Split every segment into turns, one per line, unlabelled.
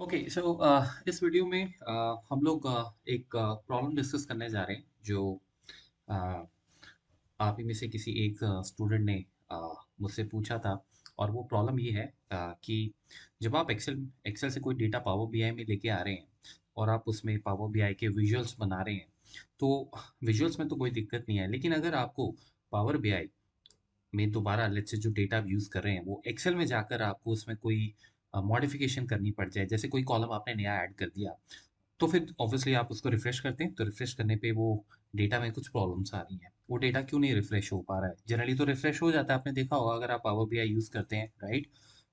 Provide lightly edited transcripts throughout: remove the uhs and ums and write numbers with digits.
Okay so इस video में हम लोग एक प्रॉब्लम डिस्कस करने जा रहे हैं जो uh, आप ही में से किसी एक स्टूडेंट ने मुझसे पूछा था। और वो प्रॉब्लम ये है कि जब आप एक्सेल एक्सेल से कोई डेटा पावर बीआई में लेके आ रहे हैं और आप उसमें पावर बीआई के विजुअल्स बना रहे हैं, तो विजुअल्स में तो कोई दिक्कत नहीं है, लेकिन अगर आपको पावर बीआई में दोबारा लेट्स से जो डेटा आप यूज़ कर रहे हैं वो एक्सेल में जाकर आपको उसमें कोई मॉडिफिकेशन करनी पड़ जाए, जैसे कोई कॉलम आपने नया ऐड कर दिया, तो फिर ऑब्वियसली आप उसको रिफ्रेश करते हैं, तो रिफ्रेश करने पे वो डेटा में कुछ प्रॉब्लम्स आ रही हैं। वो डेटा क्यों नहीं रिफ्रेश हो पा रहा है? जनरली तो रिफ्रेश हो जाता है, आपने देखा होगा अगर आप पावर बीआई यूज़ करते हैं, राइट?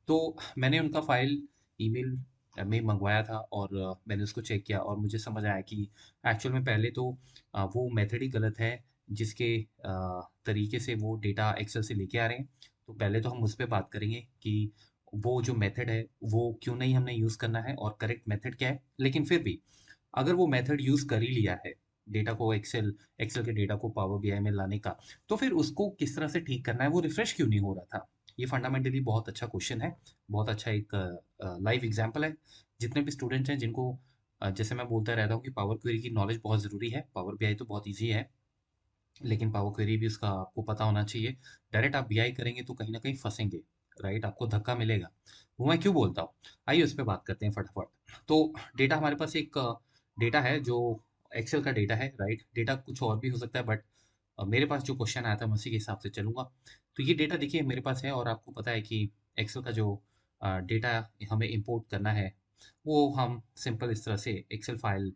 तो मैंने उनका फाइल ईमेल में मंगवाया था और मैंने उसको चेक किया और मुझे समझ आया कि एक्चुअल में पहले तो वो मेथड ही गलत है जिसके तरीके से वो डेटा एक्सेल से लेके आ रहे हैं। तो पहले तो हम उस पे बात करेंगे कि वो जो मेथड है वो क्यों नहीं हमने यूज़ करना है और करेक्ट मेथड क्या है। लेकिन फिर भी अगर वो मेथड यूज़ कर ही लिया है डेटा को एक्सेल एक्सेल के डेटा को पावर बीआई में लाने का, तो फिर उसको किस तरह से ठीक करना है, वो रिफ्रेश क्यों नहीं हो रहा था? ये फंडामेंटली बहुत अच्छा क्वेश्चन है। बहुत अच्छा एक लाइव एग्जांपल है। जितने भी स्टूडेंट्स हैं जिनको जैसे मैं बोलता रहता हूँ कि पावर क्वेरी की नॉलेज बहुत ज़रूरी है, पावर बीआई तो बहुत ईजी है, लेकिन पावर क्वेरी भी उसका आपको पता होना चाहिए। डायरेक्ट आप बीआई करेंगे तो कहीं ना कहीं फंसेंगे, राइट? आपको धक्का मिलेगा। वो मैं क्यों बोलता हूँ, आइए उस पर बात करते हैं फटाफट। तो डेटा हमारे पास एक डेटा है जो एक्सेल का डेटा है, राइट? डेटा कुछ और भी हो सकता है, बट मेरे पास जो क्वेश्चन आया था मैं उसी के हिसाब से चलूंगा। तो ये डेटा देखिए मेरे पास है और आपको पता है कि एक्सेल का जो डेटा हमें इंपोर्ट करना है वो हम सिंपल इस तरह से एक्सेल फाइल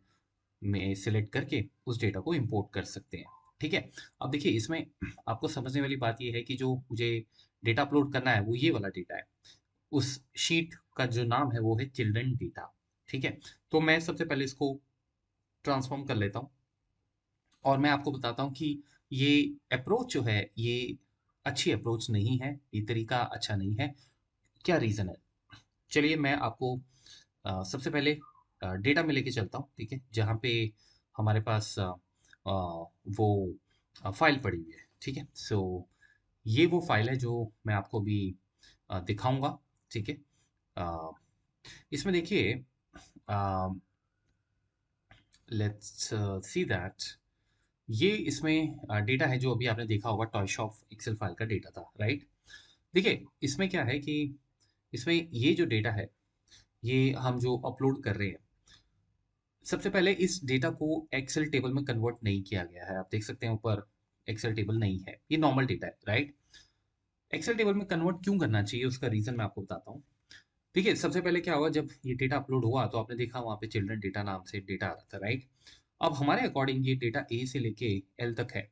में सिलेक्ट करके उस डेटा को इंपोर्ट कर सकते हैं। ठीक है? अब देखिए इसमें आपको समझने वाली बात ये है कि जो मुझे डेटा अपलोड करना है वो ये वाला डेटा है। उस शीट का जो नाम है वो है चिल्ड्रन डेटा। ठीक है? तो मैं सबसे पहले इसको ट्रांसफॉर्म कर लेता हूँ और मैं आपको बताता हूँ कि ये अप्रोच जो है ये अच्छी अप्रोच नहीं है, ये तरीका अच्छा नहीं है। क्या रीज़न है? चलिए मैं आपको सबसे पहले डेटा में लेके चलता हूँ, ठीक है? जहाँ पे हमारे पास वो फाइल पड़ी हुई है, ठीक है? सो ये वो फाइल है जो मैं आपको अभी दिखाऊंगा, ठीक है? अ, इसमें देखिए, लेट्स सी दैट ये इसमें डेटा है जो अभी आपने देखा होगा, टॉय शॉप एक्सेल फाइल का डेटा था, राइट? देखिए इसमें क्या है कि इसमें ये जो डेटा है ये हम जो अपलोड कर रहे हैं, सबसे पहले इस डेटा को एक्सेल टेबल में कन्वर्ट नहीं किया गया है। आप देख सकते हैं ऊपर एक्सेल टेबल नहीं है, ये नॉर्मल डेटा है, राइट? एक्सेल टेबल में कन्वर्ट क्यों करना चाहिए उसका रीजन मैं आपको बताता हूँ। देखिए सबसे पहले क्या हुआ, जब ये डेटा अपलोड हुआ तो आपने देखा वहाँ पे चिल्ड्रन डेटा नाम से डेटा आ रहा था, राइट? अब हमारे अकॉर्डिंग ये डेटा ए से लेके एल तक है,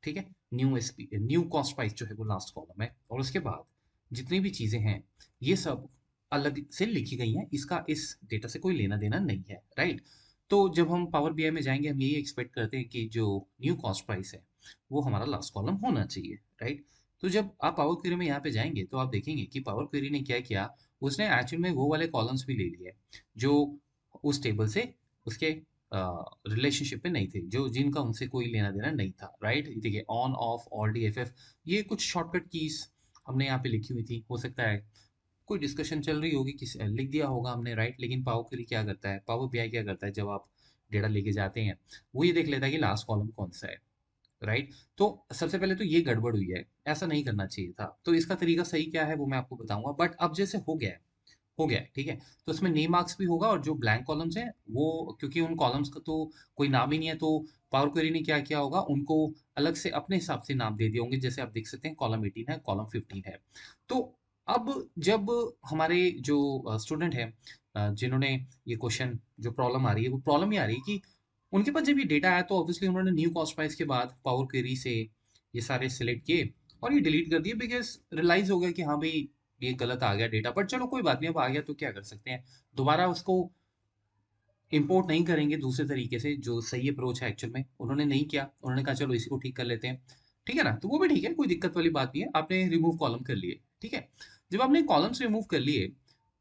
ठीक है? New S P new cost price जो है वो लास्ट कॉलम है, और उसके बाद जितनी भी चीज़ें हैं ये सब अलग से लिखी गई हैं, इसका इस डेटा से कोई लेना देना नहीं है, राइट? तो जब हम पावर बीआई में जाएंगे हम यही एक्सपेक्ट करते हैं कि जो न्यू कॉस्ट प्राइस है वो हमारा लास्ट कॉलम होना चाहिए, राइट? तो जब आप पावर क्वेरी में यहाँ पे जाएंगे तो आप देखेंगे कि पावर क्वेरी ने क्या किया, उसने एक्चुअल में वो वाले कॉलम्स भी ले लिए जो उस टेबल से उसके रिलेशनशिप में नहीं थे, जो जिनका उनसे कोई लेना देना नहीं था, राइट? देखिए on off all D F F, ये कुछ शॉर्टकट कीज हमने यहाँ पे लिखी हुई थी। हो सकता है कोई डिस्कशन चल रही होगी, किस लिख दिया होगा हमने, राइट? लेकिन पावर क्वेरी क्या करता है, पावर बीआई क्या करता है, जब आप डेटा लेके जाते हैं वो ये देख लेता है कि लास्ट कॉलम कौन सा है, राइट? तो सबसे पहले तो ये गड़बड़ हुई है, ऐसा नहीं करना चाहिए था। तो इसका तरीका सही क्या है वो मैं आपको बताऊंगा, बट अब जैसे हो गया है, ठीक है? तो उसमें नेम मार्क्स भी होगा और जो ब्लैंक कॉलम्स हैं वो, क्योंकि उन कॉलम्स का तो कोई नाम ही नहीं है, तो पावर क्वेरी ने क्या किया होगा, उनको अलग से अपने हिसाब से नाम दे दिए होंगे। जैसे आप देख सकते हैं कॉलम 18 है, कॉलम 15 है। तो अब जब हमारे जो स्टूडेंट हैं जिन्होंने ये क्वेश्चन, जो प्रॉब्लम आ रही है वो प्रॉब्लम ये आ रही है कि उनके पास जब ये डेटा आया तो ऑब्वियसली उन्होंने न्यू कॉस्ट प्राइस के बाद पावर क्वेरी से ये सारे सिलेक्ट किए और ये डिलीट कर दिए, बिकॉज रियलाइज हो गया कि हाँ भाई ये गलत आ गया डेटा। बट चलो कोई बात नहीं, अब आ गया तो क्या कर सकते हैं, दोबारा उसको इंपोर्ट नहीं करेंगे दूसरे तरीके से। जो सही अप्रोच है एक्चुअल में उन्होंने नहीं किया, उन्होंने कहा चलो इसी को ठीक कर लेते हैं, ठीक है ना? तो वो भी ठीक है, कोई दिक्कत वाली बात नहीं है। आपने रिमूव कॉलम कर लिए, ठीक है? जब आपने कॉलम्स रिमूव कर लिए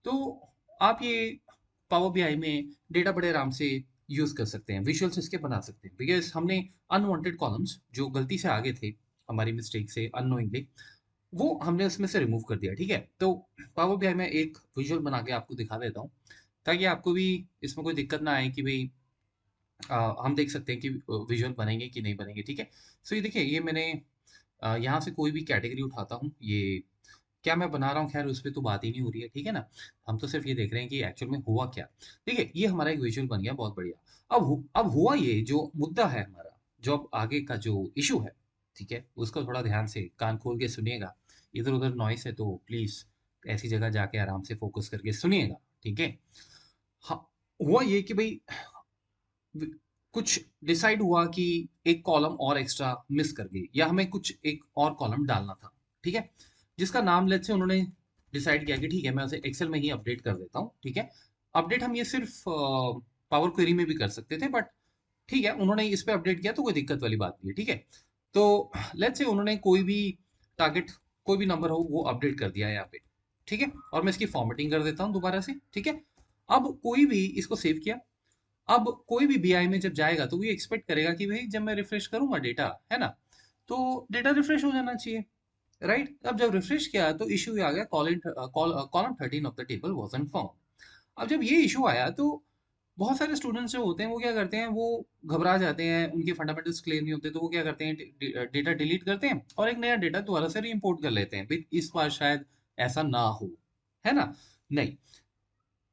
तो आप ये पावर बीआई में डेटा बड़े आराम से यूज कर सकते हैं, विजुअल्स इसके बना सकते हैं, बिकॉज हमने अनवांटेड कॉलम्स जो गलती से आगे थे, हमारी मिस्टेक से अननोइंगली, वो हमने उसमें से रिमूव कर दिया, ठीक है? तो पावर बीआई में एक विजुअल बना के आपको दिखा देता हूँ ताकि आपको भी इसमें कोई दिक्कत ना आए कि भाई हम देख सकते हैं कि विजुअल बनेंगे कि नहीं बनेंगे, ठीक है। सो ये देखिए, ये मैंने यहाँ से कोई भी कैटेगरी उठाता हूँ, ये क्या मैं बना रहा हूँ, खैर उस पे तो बात ही नहीं हो रही है, ठीक है ना। हम तो सिर्फ ये देख रहे हैं कि एक्चुअल में हुआ क्या। देखिए, ये हमारा एक विजुअल बन गया, बहुत बढ़िया। अब हुआ ये जो मुद्दा है हमारा, जो अब आगे का जो इशू है, ठीक है, उसको थोड़ा ध्यान से कान खोल के सुनिएगा। इधर उधर नॉइस है तो प्लीज ऐसी जगह जाके आराम से फोकस करके सुनिएगा, ठीक है। हाँ, हुआ ये कि भाई कुछ डिसाइड हुआ कि एक कॉलम और एक्स्ट्रा मिस कर गई, या हमें कुछ एक और कॉलम डालना था, ठीक है, जिसका नाम लेट से उन्होंने डिसाइड किया कि ठीक है मैं उसे एक्सेल में ही अपडेट कर देता हूँ, ठीक है। अपडेट हम ये सिर्फ पावर क्वेरी में भी कर सकते थे, बट ठीक है, उन्होंने इस पे अपडेट किया तो कोई दिक्कत वाली बात नहीं है, ठीक है। तो लेट्स से उन्होंने कोई भी टारगेट, कोई भी नंबर हो वो अपडेट कर दिया है यहाँ पे, ठीक है, और मैं इसकी फॉर्मेटिंग कर देता हूँ दोबारा से, ठीक है। अब कोई भी इसको सेव किया, अब कोई भी बीआई में जब जाएगा तो वो एक्सपेक्ट करेगा कि भाई जब मैं रिफ्रेश करूंगा डेटा, है ना, तो डेटा रिफ्रेश हो जाना चाहिए, राइट। अब जब रिफ्रेश किया तो इशू आ गया, column 13 of the table wasn't found. अब जब ये इशू आया तो बहुत सारे स्टूडेंट्स जो होते हैं वो क्या करते हैं, वो घबरा जाते हैं, उनके फंडामेंटल्स क्लियर नहीं होते, तो वो क्या करते हैं, डेटा डिलीट करते हैं और एक नया डेटा दोबारा से री इंपोर्ट कर लेते हैं, भाई इस बार शायद ऐसा ना हो, है ना। नहीं,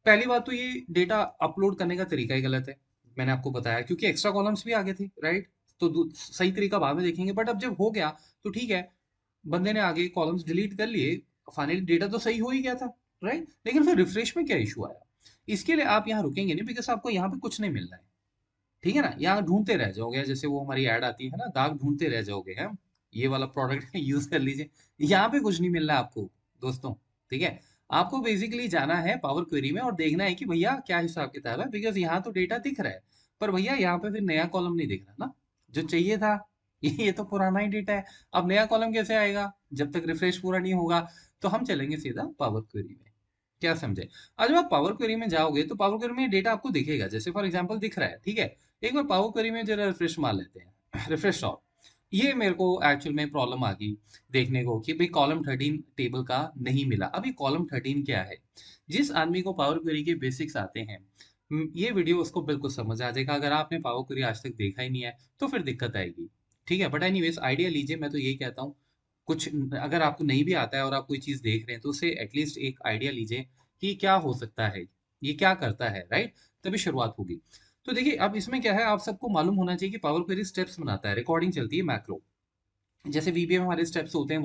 पहली बात तो ये डेटा अपलोड करने का तरीका ही गलत है, मैंने आपको बताया, क्योंकि एक्स्ट्रा कॉलम्स भी आगे थे, राइट। तो सही तरीका बाद में देखेंगे, बट अब जब हो गया तो ठीक है, बंदे ने आगे कॉलम्स डिलीट कर लिए, फाइनली डेटा तो सही हो ही गया था, राइट। लेकिन फिर रिफ्रेश में क्या इशू आया, इसके लिए आप यहाँ रुकेंगे नहीं, बिकॉज आपको यहाँ पे कुछ नहीं मिल रहा है, ठीक है ना। यहाँ ढूंढते रह जाओगे, जैसे वो हमारी ऐड आती है ना, दाग ढूंढते रह जाओगे, हैं, ये वाला प्रोडक्ट यूज कर लीजिए। यहाँ पे कुछ नहीं मिल रहा है आपको, दोस्तों, ठीक है। आपको बेसिकली जाना है पावर क्वेरी में और देखना है कि भैया क्या हिसाब किताब है, बिकॉज यहाँ तो डेटा दिख रहा है, पर भैया यहाँ पे फिर नया कॉलम नहीं दिख रहा ना, जो चाहिए था। ये तो पुराना ही डेटा है, अब नया कॉलम कैसे आएगा जब तक रिफ्रेश पूरा नहीं होगा। तो हम चलेंगे सीधा पावर क्वेरी में, क्या समझे। आज जब आप पावर क्वेरी में जाओगे तो पावर क्वेरी में डेटा आपको दिखेगा, जैसे फॉर एग्जांपल दिख रहा है, ठीक है। एक बार पावर क्वेरी में जरा रिफ्रेश मार लेते हैं, रिफ्रेश ऑल। ये मेरे को एक्चुअल में प्रॉब्लम आ गई देखने को कि भाई कॉलम 13 टेबल का नहीं मिला। अभी कॉलम 13 क्या है, जिस आदमी को पावर क्वेरी के बेसिक्स आते हैं, ये वीडियो उसको बिल्कुल समझ आ जाएगा। अगर आपने पावर क्वेरी आज तक देखा ही नहीं है तो फिर दिक्कत आएगी, ठीक है। बट एनीवेज आइडिया लीजिए, मैं तो यही कहता हूँ, कुछ अगर आपको नहीं भी आता है और आप कोई चीज देख रहे हैं तो उसे एटलीस्ट एक आइडिया लीजिए कि क्या हो सकता है, ये क्या करता है, राइट। तभी शुरुआत होगी। तो देखिए, अब इसमें क्या है, आप सबको मालूम होना चाहिए कि पावर क्वेरी स्टेप्स बनाता है, रिकॉर्डिंग चलती है मैक्रो, जैसे वीबीए में हमारे स्टेप्स होते हैं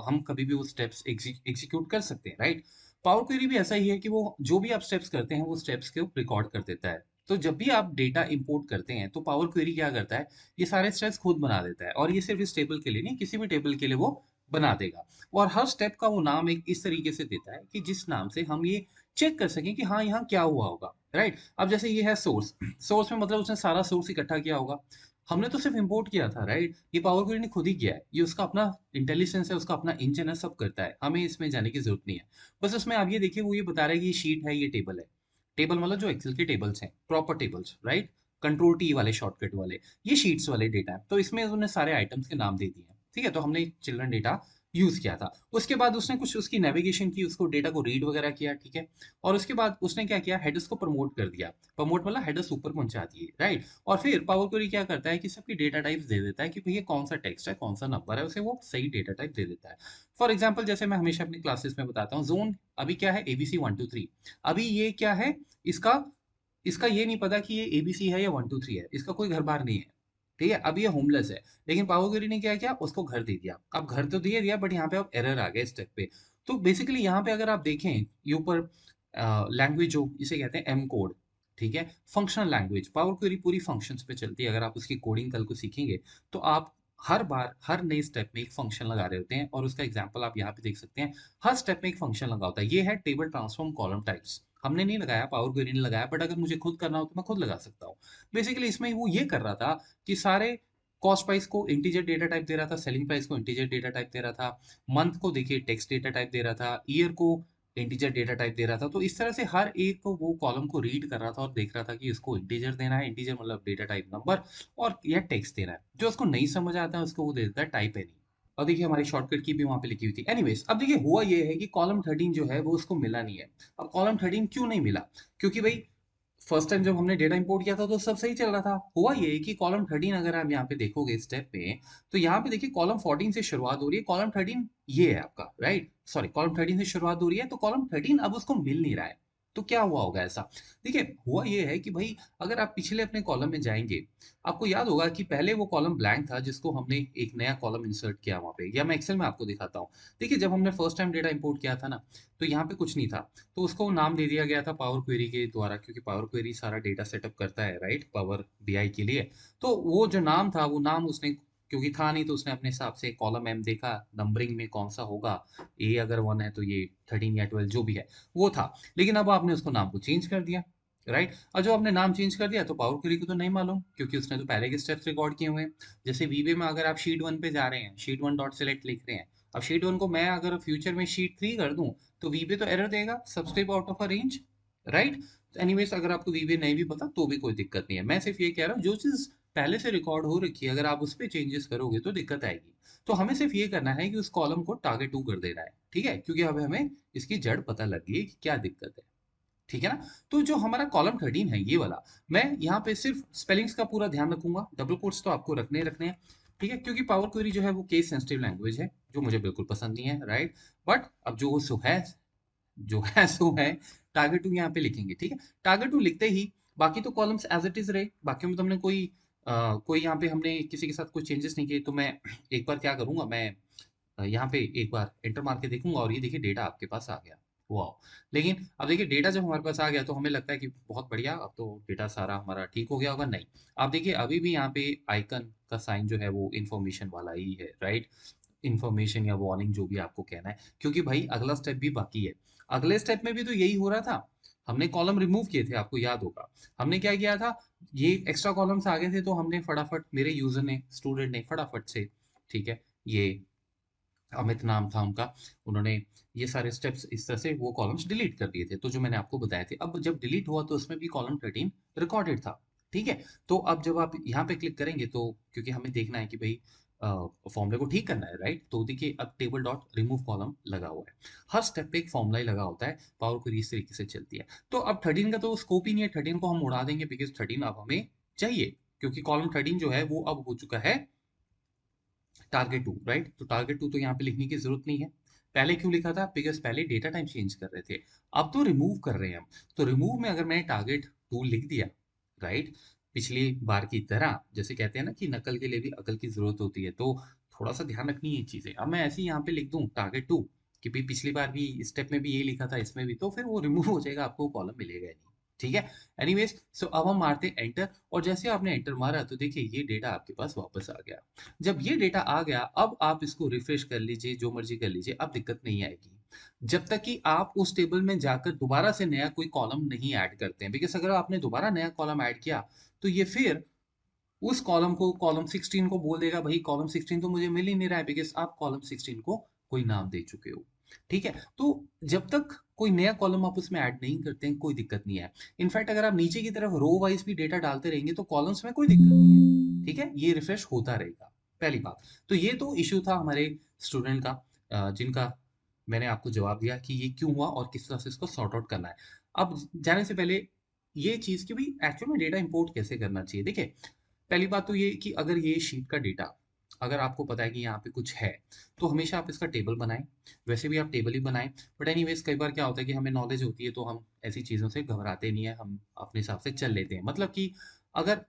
हम कभी भी वो स्टेप्स एग्जीक्यूट कर सकते हैं, राइट। पावर क्वेरी भी ऐसा ही है कि वो जो भी आप स्टेप्स करते हैं वो स्टेप्स को रिकॉर्ड कर देता है। तो जब भी आप डेटा इंपोर्ट करते हैं तो पावर क्वेरी क्या करता है, ये सारे स्टेप्स खुद बना देता है, और ये सिर्फ इस टेबल के लिए नहीं, किसी भी टेबल के लिए वो बना देगा। और हर स्टेप का वो नाम एक इस तरीके से देता है कि जिस नाम से हम ये चेक कर सकें कि हाँ यहाँ क्या हुआ होगा, राइट। अब जैसे ये है सोर्स, सोर्स में मतलब उसने सारा सोर्स इकट्ठा किया होगा, हमने तो सिर्फ इंपोर्ट किया था, राइट। ये पावर क्वेरी ने खुद ही किया है, ये उसका अपना इंटेलिजेंस है, उसका अपना इंजन है, सब करता है, हमें इसमें जाने की जरूरत नहीं है। बस उसमें आप ये देखिए, वो ये बता रहा है कि ये शीट है, ये टेबल है। टेबल मतलब जो एक्सेल के टेबल्स हैं, proper tables, right. Control T वाले शॉर्टकट वाले, ये शीट्स वाले डेटा है, तो इसमें उन्होंने सारे आइटम्स के नाम दे दिए हैं, ठीक है। तो हमने चिल्ड्रन डेटा यूज किया था। उसके बाद उसने कुछ उसकी नेविगेशन की, उसको डेटा को रीड वगैरह किया, ठीक है। और उसके बाद उसने क्या किया, हेडर्स को प्रमोट कर दिया, प्रमोट मतलब हेडर्स ऊपर पहुंचा दिए, राइट। और फिर पावर क्वेरी क्या करता है कि सबकी डेटा टाइप्स दे देता है कि भैया कौन सा टेक्स्ट है, कौन सा नंबर है, उसे वो सही डेटा टाइप दे देता है। फॉर एग्जाम्पल, जैसे मैं हमेशा अपनी क्लासेस में बताता हूँ, जोन अभी क्या है, एबीसी 1 2 3। अभी ये क्या है, इसका इसका ये नहीं पता कि ये एबीसी है या 1 2 3 है, इसका कोई घर बार नहीं है, ठीक है। अब ये होमलेस है, लेकिन पावर क्वेरी ने क्या किया, उसको घर दे दिया। अब घर तो दे दिया, बट यहाँ पे अब एरर आ गया स्टेप पे। तो बेसिकली यहाँ पे अगर आप देखें, ये ऊपर लैंग्वेज जो इसे कहते हैं एम कोड, ठीक है, फंक्शनल लैंग्वेज, पावर क्वेरी पूरी फंक्शंस पे चलती है। अगर आप उसकी कोडिंग कल को सीखेंगे तो आप हर बार हर नए स्टेप में एक फंक्शन लगा रहे होते हैं, और उसका एग्जांपल आप यहाँ पे देख सकते हैं। हर स्टेप में एक फंक्शन लगा होता है, ये है टेबल ट्रांसफॉर्म कॉलम टाइप्स, हमने नहीं लगाया, पावर क्वेरी ने लगाया, बट अगर मुझे खुद करना हो तो मैं खुद लगा सकता हूँ। बेसिकली इसमें वो ये कर रहा था कि सारे कॉस्ट प्राइस को इंटीजर डेटा टाइप दे रहा था, सेलिंग प्राइस को इंटीजर डेटा टाइप दे रहा था, मंथ को देखिए टेक्स्ट डेटा टाइप दे रहा था, ईयर को इंटीजर डेटा टाइप दे रहा था। तो इस तरह से हर एक को वो कॉलम को रीड कर रहा था और देख रहा था कि इसको इंटीजर देना है, इंटीजर मतलब डेटा टाइप नंबर, और या टेक्स्ट देना है। जो उसको नहीं समझ आता है उसको वो दे देता है टाइप एनी। और देखिए हमारी शॉर्टकट की भी वहाँ पे लिखी हुई थी। एनीवेज़ अब देखिए हुआ ये है कि कॉलम 13 जो है वो उसको मिला नहीं है। अब कॉलम 13 क्यों नहीं मिला? क्योंकि भई फर्स्ट टाइम जब हमने डेटा इंपोर्ट किया था तो सब सही चल रहा था। हुआ ये कि कॉलम 13 अगर आप यहाँ पे देखोगे स्टेप में, तो यहाँ पे देखिए कॉलम 14 से शुरुआत हो रही है। कॉलम 13 ये है आपका, राइट? सॉरी, कॉलम 13 से शुरुआत हो रही है, तो कॉलम 13 अब उसको मिल नहीं रहा है। तो क्या हुआ होगा ऐसा? देखिए हुआ ये है कि भाई अगर आप पिछले अपने कॉलम में जाएँगे, आपको याद होगा कि पहले वो कॉलम ब्लैंक था जिसको हमने एक नया कॉलम इंसर्ट किया वहाँ पे, या मैं एक्सेल में आपको दिखाता हूँ। देखिए जब हमने फर्स्ट टाइम डेटा इंपोर्ट किया था ना, तो यहाँ पे कुछ नहीं था। तो उसको नाम दे दिया गया था पावर क्वेरी के द्वारा, क्योंकि पावर क्वेरी सारा डेटा सेटअप करता है, राइट? पावर बीआई के लिए। तो वो जो नाम था, वो नाम उसने, क्योंकि था नहीं तो उसने अपने हिसाब से कॉलम एम देखा, नंबरिंग में कौन सा होगा, ए अगर 1 है तो ये 13 या 12 जो भी है वो था। लेकिन अब आपने उसको नाम को चेंज कर दिया, राइट? और जो आपने नाम चेंज कर दिया तो पावर क्वेरी को तो नहीं मालूम, क्योंकि उसने तो पहले के स्टेप्स रिकॉर्ड किए हुए हैं। जैसे वीबे में अगर आप शीट 1 पे जा रहे हैं, शीट 1 डॉट सेलेक्ट लिख रहे हैं, अब शीट 1 को मैं अगर फ्यूचर में शीट 3 कर दूं, तो वीबे तो एरर देगा, subscript out of a range, right? Anyways अगर आपको वीबे नहीं भी पता तो भी कोई दिक्कत नहीं है। मैं सिर्फ ये कह रहा हूँ जो चीज पहले से रिकॉर्ड हो रखी है, अगर आप उस पर चेंजेस करोगे तो दिक्कत आएगी। तो हमें सिर्फ ये करना है कि उस कॉलम को टारगेट 2 कर देना है, ठीक है? क्योंकि अब हमें इसकी जड़ पता लग गई है कि क्या दिक्कत है, ठीक है ना? तो जो हमारा कॉलम 13 है ये वाला, मैं यहाँ पे सिर्फ स्पेलिंग्स का पूरा ध्यान रखूंगा, डबल कोट्स तो आपको रखने ही रखने हैं, ठीक है? क्योंकि पावर क्वेरी जो है वो केस सेंसिटिव लैंग्वेज है, जो मुझे बिल्कुल पसंद नहीं है, राइट? बट अब जो है सो है, टारगेट टू यहाँ पे लिखेंगे, ठीक है? टारगेट टू लिखते ही बाकी तो कॉलम्स एज इट इज रहे, बाकी में तो हमने कोई यहाँ पे हमने किसी के साथ कोई चेंजेस नहीं किए। तो मैं एक बार क्या करूंगा, मैं यहाँ पे एक बार एंटर मार के देखूंगा और ये देखिए डेटा आपके पास आ गया। वाह! लेकिन अब देखिए डेटा जब हमारे पास आ गया तो हमें लगता है कि बहुत बढ़िया, अब तो डेटा सारा हमारा ठीक हो गया होगा। नहीं, आप देखिए अभी भी यहाँ पे आइकन का साइन जो है वो इन्फॉर्मेशन वाला ही है, राइट? इन्फॉर्मेशन या वार्निंग जो भी आपको कहना है, क्योंकि भाई अगला स्टेप भी बाकी है। अगले स्टेप में भी तो यही हो रहा था। हमने कॉलम रिमूव किए थे, आपको याद होगा। हमने क्या किया था, ये एक्स्ट्रा कॉलम्स आ गए थे तो हमने फटाफट, मेरे यूजर ने, स्टूडेंट ने फटाफट से, ठीक है, ये अमित नाम था उनका, उन्होंने ये सारे स्टेप्स इस तरह से वो कॉलम्स डिलीट कर दिए थे, तो जो मैंने आपको बताए थे। अब जब डिलीट हुआ तो उसमें भी कॉलम 13 रिकॉर्डेड था, ठीक है? तो अब जब आप यहाँ पे क्लिक करेंगे तो, क्योंकि हमें देखना है कि भाई फॉर्मूले को ठीक करना है, राइट? तो देखिए अब टेबल डॉट रिमूव कॉलम लगा हुआ है। हर स्टेप पे एक फॉर्मूला ही लगा होता है, पावर क्वेरी इस तरीके से चलती है। तो अब 13 का तो स्कोप ही नहीं है, 13 को हम उड़ा देंगे, बिकॉज 13 अब हमें चाहिए, क्योंकि कॉलम 13 जो है वो अब हो चुका है टारगेट टू, राइट? तो टारगेट टू तो यहाँ पे लिखने की जरूरत नहीं है। पहले क्यों लिखा था? बिकॉज पहले डेटा टाइप चेंज कर रहे थे, अब तो रिमूव कर रहे हैं हम। तो रिमूव में अगर मैंने टारगेट टू लिख दिया, राइट, पिछली बार की तरह, जैसे कहते हैं ना कि नकल के लिए भी अकल की जरूरत होती है, तो थोड़ा सा ध्यान रखनी है चीजें। अब मैं ऐसे ही यहाँ पे लिख दूं टारगेट टू, कि भाई पिछली बार भी स्टेप में भी यही लिखा था, इसमें भी, तो फिर वो रिमूव हो जाएगा, आपको कॉलम मिलेगा ही नहीं, ठीक है? एनीवेज, सो अब हम मारते हैं एंटर, और जैसे आपने एंटर मारा तो देखिए ये डेटा आपके पास वापस आ गया। जब ये डेटा आ गया, अब आप इसको रिफ्रेश कर लीजिए, जो मर्जी कर लीजिए, अब दिक्कत नहीं आएगी, जब तक कि आप उस टेबल में जाकर दोबारा से नया कोई कॉलम नहीं ऐड करते हैं। बिकॉज अगर आपने दोबारा नया कॉलम ऐड किया तो ये फिर उस कॉलम को, कॉलम 16 को बोल देगा भाई कॉलम 16 तो मुझे मिल ही नहीं रहा है, बिकॉज आप कॉलम 16 को कोई नाम दे चुके हो, ठीक है? तो जब तक कोई नया कॉलम आप उसमें ऐड नहीं करते हैं, कोई दिक्कत नहीं है। इनफैक्ट अगर आप नीचे की तरफ रो वाइज भी डेटा डालते रहेंगे तो कॉलम्स में कोई दिक्कत नहीं है, ठीक है? ये रिफ्रेश होता रहेगा, पहली बात। तो ये तो इश्यू था हमारे स्टूडेंट का, जिनका मैंने आपको जवाब दिया कि ये क्यों हुआ और किस तरह से इसको सॉर्ट आउट करना है। अब जाने से पहले ये चीज कि भाई एक्चुअल में डेटा इंपोर्ट कैसे करना चाहिए, देखिए पहली बात तो ये कि अगर ये शीट का डेटा, अगर आपको पता है कि यहाँ पे कुछ है, तो हमेशा आप इसका टेबल बनाएं। वैसे भी आप टेबल ही बनाएं, बट एनीवेज कई बार क्या होता है कि हमें नॉलेज होती है तो हम ऐसी चीज़ों से घबराते नहीं है, हम अपने हिसाब से चल लेते हैं। मतलब कि अगर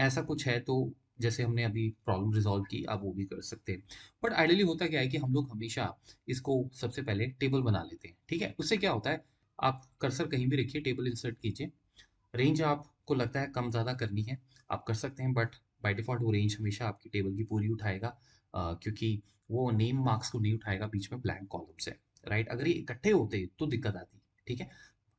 ऐसा कुछ है तो, जैसे हमने अभी प्रॉब्लम रिजॉल्व की, आप वो भी कर सकते हैं। बट आइडियली होता क्या है कि हम लोग हमेशा इसको सबसे पहले टेबल बना लेते हैं, ठीक है? उससे क्या होता है, आप कर्सर कहीं भी रखिए, टेबल इंसर्ट कीजिए, रेंज आपको लगता है कम ज़्यादा करनी है, आप कर सकते हैं, बट बाय डिफ़ॉल्ट वो रेंज हमेशा आपकी टेबल की पूरी उठाएगा, क्योंकि वो नेम मार्क्स को नहीं उठाएगा बीच में ब्लैंक कॉलम से, राइट? अगर ये इकट्ठे होते तो दिक्कत आती, ठीक है?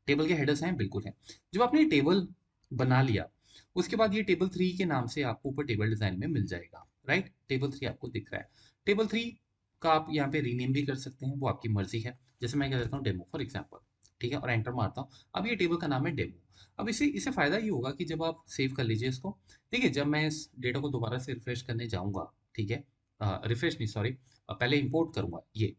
टेबल के हेडर्स हैं, बिल्कुल हैं। जब आपने टेबल बना लिया, उसके बाद ये टेबल 3 के नाम से आपको ऊपर टेबल डिज़ाइन में मिल जाएगा, राइट? टेबल 3 आपको दिख रहा है। टेबल 3 का आप यहाँ पे रीनेम भी कर सकते हैं, वो आपकी मर्ज़ी है। जैसे मैं कह देता हूँ डेमो फॉर एग्ज़ाम्पल, ठीक है? और एंटर मारता हूँ। अब ये टेबल का नाम है डेमो। अब इससे इससे फ़ायदा ये होगा कि जब आप सेव कर लीजिए इसको, देखिए जब मैं इस डेटा को दोबारा से रिफ्रेश करने जाऊँगा, ठीक है? रिफ्रेश नहीं, सॉरी, पहले इंपोर्ट करूंगा ये।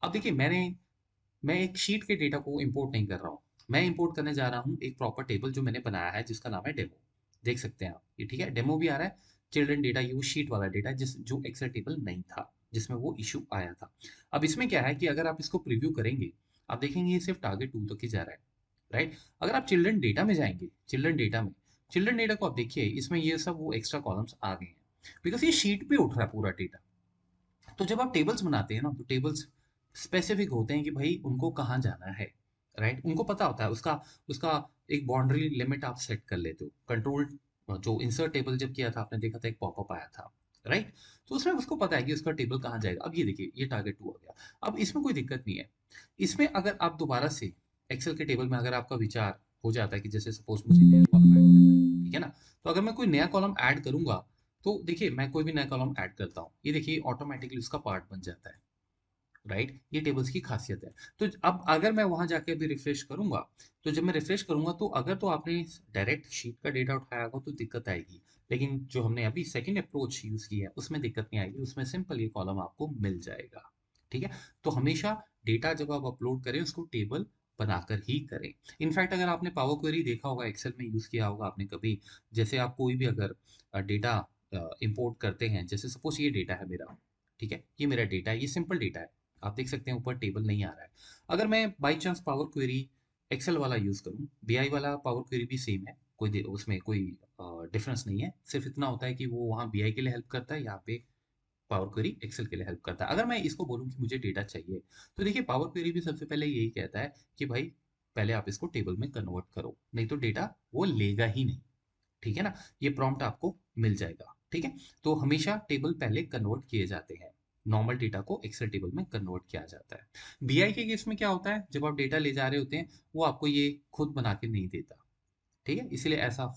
अब देखिए मैं एक शीट के डेटा को इंपोर्ट नहीं कर रहा हूँ। मैं इंपोर्ट करने जा रहा हूँ एक प्रॉपर टेबल जो मैंने बनाया है जिसका नाम है डेमो। देख सकते हैं आप ये, ठीक है, डेमो भी आ रहा है। चिल्ड्रन डेटा, ये वो शीट वाला डेटा है जिस जो एक्सेल टेबल नहीं था, जिसमें वो इशू आया था। अब इसमें क्या है कि अगर आप इसको प्रीव्यू करेंगे, आप देखेंगे ये सिर्फ टारगेट 2 तक ही जा रहा है, राइट। अगर आप चिल्ड्रन डेटा में जाएंगे, चिल्ड्रन डेटा को आप देखिए, इसमें ये सब वो एक्स्ट्रा कॉलम्स आ गए हैं बिकॉज ये शीट पे उठ रहा है पूरा डेटा। तो जब आप टेबल्स बनाते हैं ना, तो टेबल्स स्पेसिफिक होते हैं कि भाई उनको कहाँ जाना है, राइट। उनको पता होता है उसका उसका एक बाउंड्री लिमिट आप सेट कर लेते हो। कंट्रोल जो इंसर्ट टेबल जब किया था, आपने देखा था एक पॉपअप आया था, राइट। तो उसमें उसको पता है कि उसका टेबल कहाँ जाएगा। अब ये देखिए, ये टारगेट 2 हो गया। अब इसमें कोई दिक्कत नहीं है। इसमें अगर आप दोबारा से एक्सेल के टेबल में अगर आपका विचार हो जाता है कि जैसे सपोज मुझे नया कॉलम ऐड करना है, ठीक है ना, तो अगर मैं कोई नया कॉलम ऐड करूंगा, तो देखिए मैं कोई भी नया कॉलम ऐड करता हूँ, ये देखिए ऑटोमेटिकली उसका पार्ट बन जाता है, राइट। ये टेबल्स की खासियत है। तो अब अगर मैं वहां जाके अभी रिफ्रेश करूंगा, तो जब मैं रिफ्रेश करूंगा, तो अगर तो आपने डायरेक्ट शीट का डेटा उठाया होगा तो दिक्कत आएगी। लेकिन जो हमने अभी सेकंड अप्रोच यूज की है उसमें दिक्कत नहीं आएगी, उसमें सिंपल ये कॉलम आपको मिल जाएगा, ठीक है। तो हमेशा डेटा जब आप अपलोड करें उसको टेबल बनाकर ही करें। इनफैक्ट अगर आपने पावर क्वेरी देखा होगा, एक्सेल में यूज किया होगा आपने कभी, जैसे आप कोई भी अगर डेटा इंपोर्ट करते हैं, जैसे सपोज ये डेटा है मेरा, ठीक है, ये मेरा डेटा है, ये सिंपल डेटा है, आप देख सकते हैं ऊपर टेबल नहीं आ रहा है। अगर मैं by chance power query Excel वाला यूज़ करूँ, बीआई वाला पावर क्वेरी भी सेम है, उसमें कोई डिफरेंस नहीं है। सिर्फ इतना होता है कि वो वहाँ बीआई के लिए हेल्प करता है, यहाँ पे पावर क्वेरी एक्सेल के लिए हेल्प करता है। अगर मैं इसको बोलूँ कि मुझे डेटा चाहिए, तो देखिए पावर क्वेरी भी सबसे पहले यही कहता है कि भाई पहले आप इसको टेबल में कन्वर्ट करो, नहीं तो डेटा वो लेगा ही नहीं, ठीक है ना। ये प्रॉम्प्ट आपको मिल जाएगा, ठीक है। तो हमेशा टेबल पहले कन्वर्ट किए जाते हैं, नॉर्मल डेटा को एक्सेल टेबल में कन्वर्ट किया जाता है। बीआई के केस में क्या होता है, जब आप डेटा ले जा रहे होते हैं, वो आपको ये खुद बना के नहीं देता, ठीक है। इसीलिए ऐसा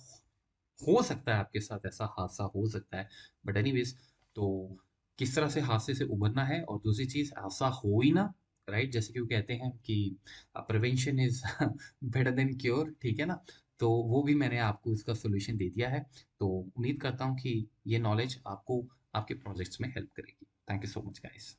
हो सकता है, आपके साथ ऐसा हादसा हो सकता है। बट एनीवेज, तो किस तरह से हादसे से उभरना है, और दूसरी चीज ऐसा हो ही ना, राइट। जैसे कि वो कहते हैं कि prevention is better than cure, ठीक है ना। तो वो भी मैंने आपको इसका सोल्यूशन दे दिया है। तो उम्मीद करता हूँ कि ये नॉलेज आपको आपके प्रोजेक्ट्स में हेल्प करेगी। Thank you so much guys.